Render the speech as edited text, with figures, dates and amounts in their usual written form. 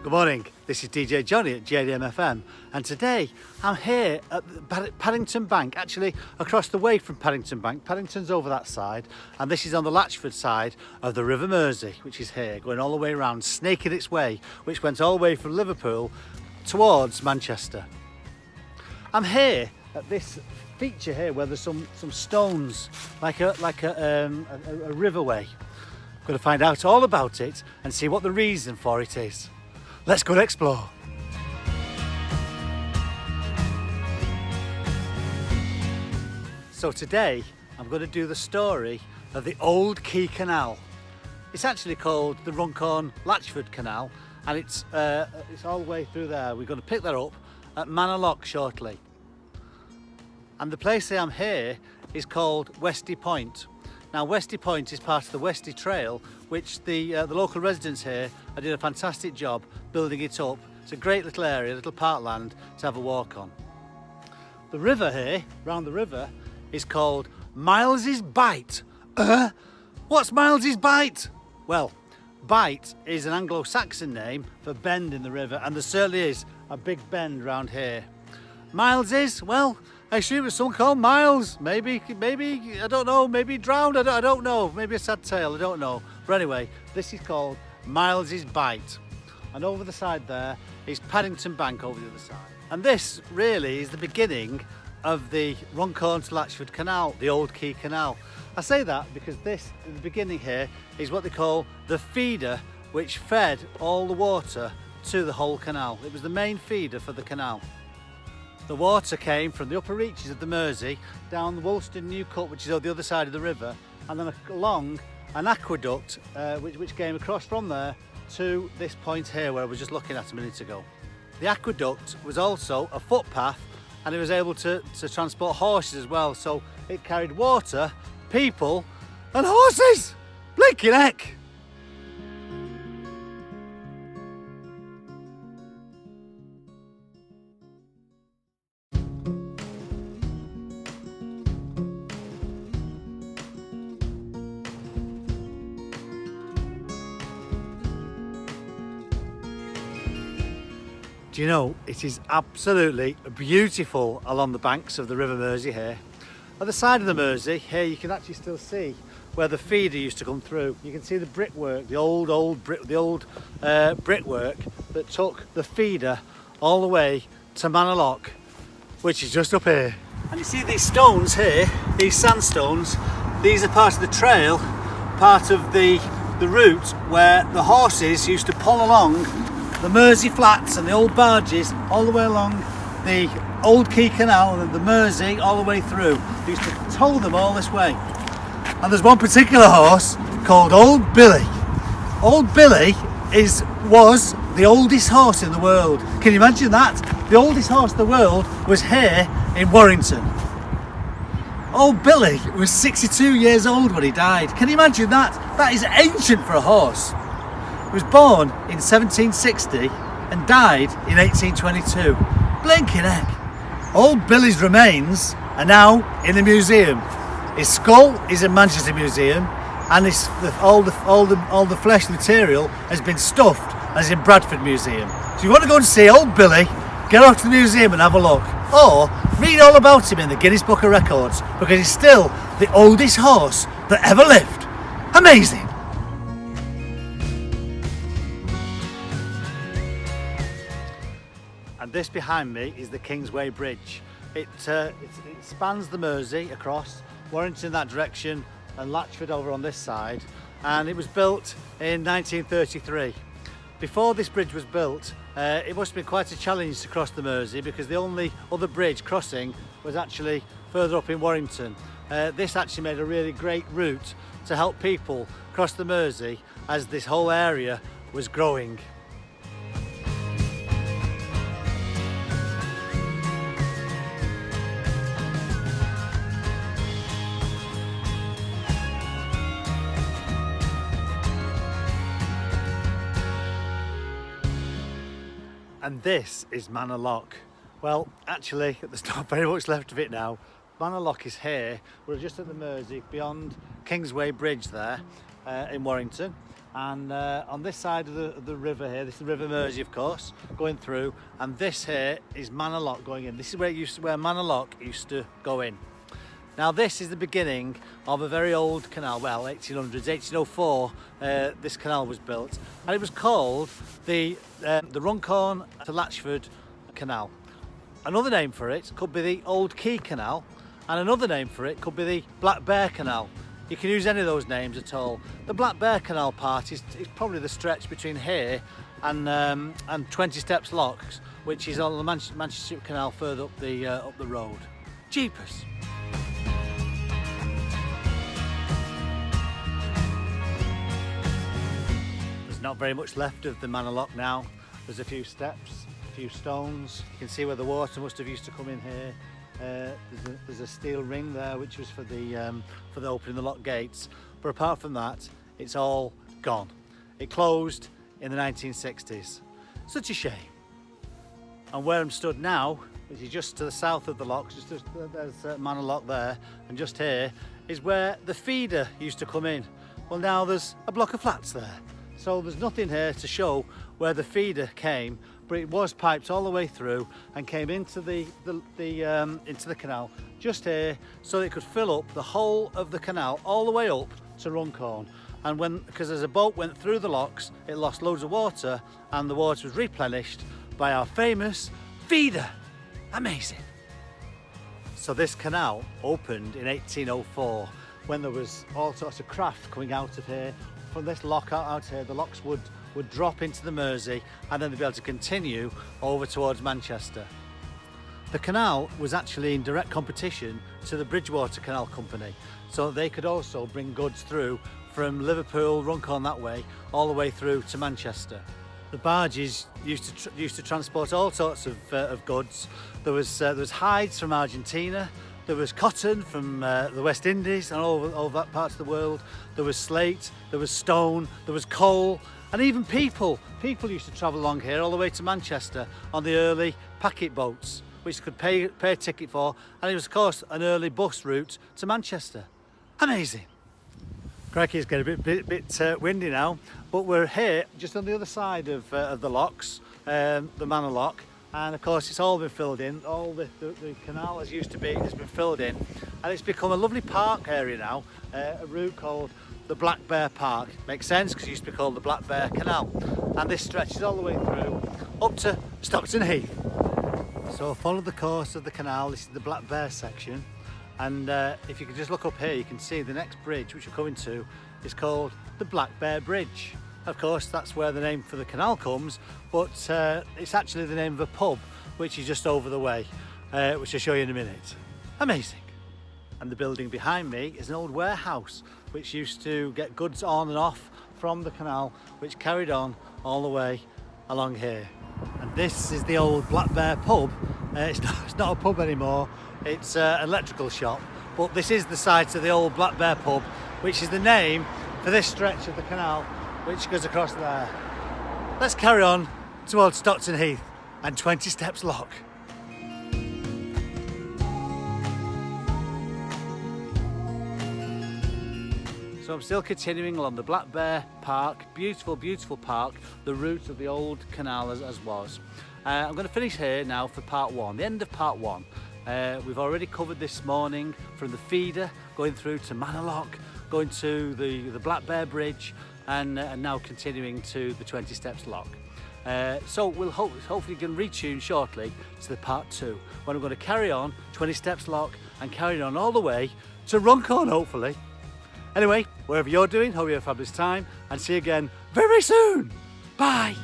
Good morning, this is DJJohnny at JDM FM, and today I'm here at the Paddington Bank, actually across the way from Paddington Bank. Paddington's over that side, and this is on the Latchford side of the River Mersey, which is here, going all the way around, snaking its way, which went all the way from Liverpool towards Manchester. I'm here at this feature here where there's some stones, like a riverway. I'm going to find out all about it and see what the reason for it is. Let's go and explore. So today I'm going to do the story of the old Quay Canal. It's actually called the Runcorn-Latchford Canal, and it's all the way through there. We're going to pick that up at Manor shortly. And the place I am here is called Westy Point. Now Westy Point is part of the Westy Trail, which the local residents here are doing a fantastic job building it up. It's a great little area, little parkland to have a walk on. The river here, round the river, is called Miles's Bight. What's Miles's Bight? Well, bight is an Anglo-Saxon name for bend in the river, and there certainly is a big bend round here. Miles's, well, I assume it's someone called Miles. Maybe, I don't know, maybe drowned, I don't know. Maybe a sad tale, I don't know. But anyway, this is called Miles's Bight. And over the side there is Paddington Bank over the other side. And this really is the beginning of the Runcorn to Latchford Canal, the old Quay Canal. I say that because this, in the beginning here, is what they call the feeder, which fed all the water to the whole canal. It was the main feeder for the canal. The water came from the upper reaches of the Mersey down the Woolston New Cut, which is on the other side of the river, and then along an aqueduct which came across from there to this point here where I was just looking at a minute ago. The aqueduct was also a footpath, and it was able to transport horses as well, so it carried water, people and horses! Blinking heck! Do you know, it is absolutely beautiful along the banks of the River Mersey here. At the side of the Mersey, here you can actually still see where the feeder used to come through. You can see the brickwork, the old brickwork that took the feeder all the way to Manor, which is just up here. And you see these stones here, these sandstones, these are part of the trail, part of the route where the horses used to pull along the Mersey flats and the old barges all the way along the old Quay Canal and the Mersey all the way through. They used to tow them all this way. And there's one particular horse called Old Billy. Old Billy was the oldest horse in the world. Can you imagine that? The oldest horse in the world was here in Warrington. Old Billy was 62 years old when he died. Can you imagine that? That is ancient for a horse. He was born in 1760 and died in 1822. Blinking heck. Old Billy's remains are now in the museum. His skull is in Manchester Museum, and all the flesh material has been stuffed and is in Bradford Museum. So you want to go and see Old Billy, get off to the museum and have a look. Or read all about him in the Guinness Book of Records, because he's still the oldest horse that ever lived. Amazing. And this behind me is the Kingsway Bridge. It spans the Mersey across, Warrington that direction and Latchford over on this side, and it was built in 1933. Before this bridge was built, it must have been quite a challenge to cross the Mersey, because the only other bridge crossing was actually further up in Warrington. This actually made a really great route to help people cross the Mersey as this whole area was growing. And this is Manor. Well, actually, there's not very much left of it now. Manor is here. We're just at the Mersey, beyond Kingsway Bridge there in Warrington. And on this side of the river here, this is the River Mersey, of course, going through, and this here is Manor Lock going in. This is where Manor Lock used to go in. Now this is the beginning of a very old canal, well 1800s, 1804 this canal was built, and it was called the Runcorn to Latchford Canal. Another name for it could be the Old Quay Canal, and another name for it could be the Black Bear Canal. You can use any of those names at all. The Black Bear Canal part is probably the stretch between here and 20 Steps Locks, which is on the Manchester Canal further up the road. Jeepers! There's not very much left of the Manor Lock now. There's a few steps, a few stones. You can see where the water must have used to come in here. There's a steel ring there which was for the opening the lock gates, but apart from that it's all gone. It closed in the 1960s. Such a shame. And where I'm stood now, which is just to the south of the locks, there's Manor Lock there, and just here is where the feeder used to come in. Well, now there's a block of flats there, so there's nothing here to show where the feeder came, but it was piped all the way through and came into the canal just here, so it could fill up the whole of the canal all the way up to Runcorn. And because as a boat went through the locks, it lost loads of water, and the water was replenished by our famous feeder. Amazing. So this canal opened in 1804 when there was all sorts of craft coming out of here. From this lock out here, the locks would drop into the Mersey, and then they'd be able to continue over towards Manchester. The canal was actually in direct competition to the Bridgewater Canal Company, so they could also bring goods through from Liverpool, Runcorn that way, all the way through to Manchester. The barges used to transport all sorts of goods. There was hides from Argentina, there was cotton from the West Indies and all that parts of the world. There was slate, there was stone, there was coal, and even people. People used to travel along here all the way to Manchester on the early packet boats, which you could pay a ticket for, and it was of course an early bus route to Manchester. Amazing. Crikey, it's getting a bit windy now, but we're here just on the other side of the locks, the Manor Lock, and of course it's all been filled in. All the canal as used to be has been filled in, and it's become a lovely park area now, a route called the Black Bear Park. Makes sense because it used to be called the Black Bear Canal, and this stretches all the way through up to Stockton Heath. So follow the course of the canal. This is the Black Bear section. And if you can just look up here, you can see the next bridge which we're coming to is called the Black Bear Bridge. Of course, that's where the name for the canal comes, but it's actually the name of a pub which is just over the way, which I'll show you in a minute. Amazing. And the building behind me is an old warehouse which used to get goods on and off from the canal, which carried on all the way along here. And this is the old Black Bear pub. It's not a pub anymore, it's an electrical shop, but this is the site of the old Black Bear pub, which is the name for this stretch of the canal which goes across there. Let's carry on towards Stockton Heath and 20 Steps Lock. So I'm still continuing along the Black Bear Park, beautiful, beautiful park, the route of the old canal as was. I'm going to finish here now for part one, the end of part one. We've already covered this morning from the feeder, going through to Manor Lock, going to the Black Bear Bridge, and now continuing to the 20 Steps Lock. So we'll hopefully can retune shortly to the part two, when I'm going to carry on 20 Steps Lock and carry on all the way to Runcorn, hopefully. Anyway, wherever you're doing, hope you have a fabulous time, and see you again very soon. Bye.